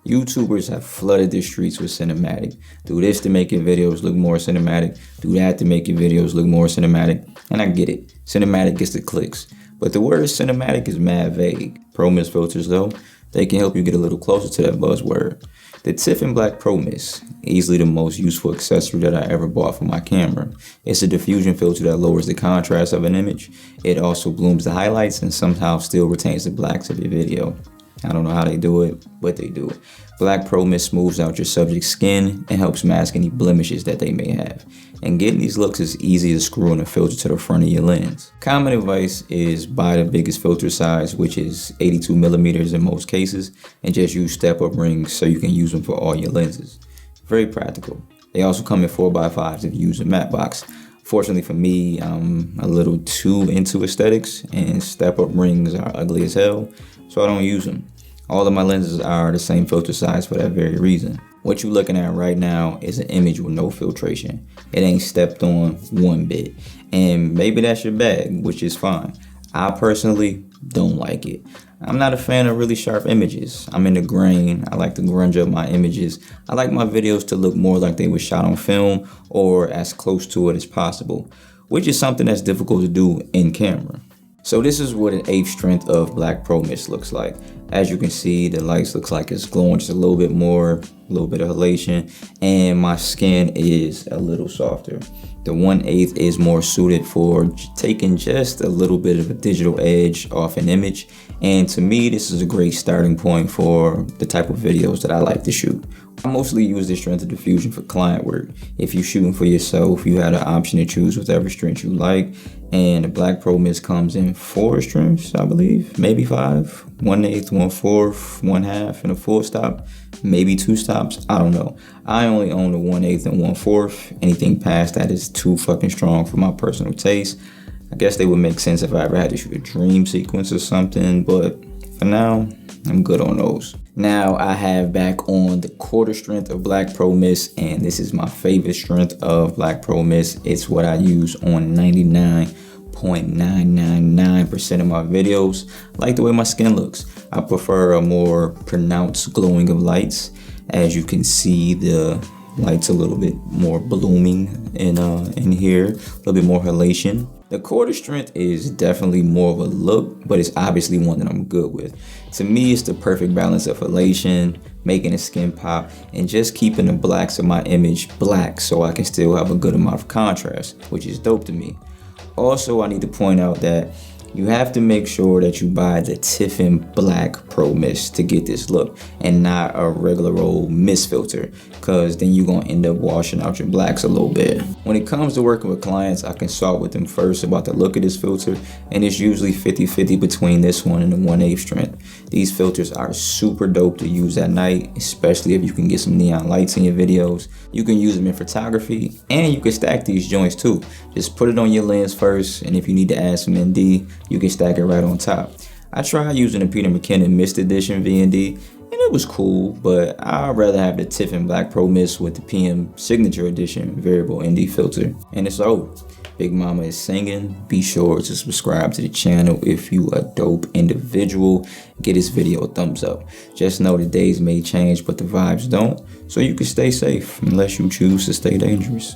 YouTubers have flooded the streets with cinematic. Do this to make your videos look more cinematic. Do that to make your videos look more cinematic. And I get it. Cinematic gets the clicks. But the word cinematic is mad vague. Pro Mist filters though, they can help you get a little closer to that buzzword. The Tiffen Black Pro Mist, easily the most useful accessory that I ever bought for my camera. It's a diffusion filter that lowers the contrast of an image. It also blooms the highlights and somehow still retains the blacks of your video. I don't know how they do it, but they do it. Black Pro Mist smooths out your subject's skin and helps mask any blemishes that they may have. And getting these looks is easy as screwing a filter to the front of your lens. Common advice is buy the biggest filter size, which is 82 millimeters in most cases, and just use step-up rings so you can use them for all your lenses. Very practical. They also come in 4x5s if you use a matte box. Fortunately for me, I'm a little too into aesthetics, and step-up rings are ugly as hell, so I don't use them. All of my lenses are the same filter size for that very reason. What you're looking at right now is an image with no filtration. It ain't stepped on one bit. And maybe that's your bag, which is fine. I personally don't like it. I'm not a fan of really sharp images. I'm in the grain. I like to grunge up my images. I like my videos to look more like they were shot on film or as close to it as possible, which is something that's difficult to do in camera. So this is what an 1/8 strength of Black Pro Mist looks like. As you can see, the lights looks like it's glowing just a little bit more, a little bit of halation, and my skin is a little softer. The 1/8 is more suited for taking just a little bit of a digital edge off an image. And to me, this is a great starting point for the type of videos that I like to shoot. I mostly use this strength of diffusion for client work. If you're shooting for yourself, you have the option to choose whatever strength you like. And the Black Pro Mist comes in 4 strengths, I believe, maybe 5. 1/8, 1/4, 1/2, and a full stop, maybe 2 stops, I don't know. I only own the 1/8 and 1/4. Anything past that is too fucking strong for my personal taste. I guess they would make sense if I ever had to shoot a dream sequence or something, but for now, I'm good on those. Now I have back on the 1/4 strength of Black Pro Mist, and this is my favorite strength of Black Pro Mist. It's what I use on 99.999% of my videos. I like the way my skin looks. I prefer a more pronounced glowing of lights. As you can see, the lights a little bit more blooming in here, a little bit more halation. The 1/4 strength is definitely more of a look, but it's obviously one that I'm good with. To me, it's the perfect balance of halation, making the skin pop, and just keeping the blacks of my image black so I can still have a good amount of contrast, which is dope to me. Also, I need to point out that you have to make sure that you buy the Tiffen Black Pro Mist to get this look and not a regular old mist filter, because then you're going to end up washing out your blacks a little bit. When it comes to working with clients, I consult with them first about the look of this filter, and it's usually 50-50 between this one and the 1/8 strength. These filters are super dope to use at night, especially if you can get some neon lights in your videos. You can use them in photography, and you can stack these joints too. Just put it on your lens first, and if you need to add some ND, you can stack it right on top. I tried using the Peter McKinnon Mist Edition VND, and it was cool, but I'd rather have the Tiffen Black Pro Mist with the PM Signature Edition variable ND filter. And it's over. Big Mama is singing. Be sure to subscribe to the channel if you a dope individual. Get this video a thumbs up. Just know the days may change, but the vibes don't. So you can stay safe unless you choose to stay dangerous.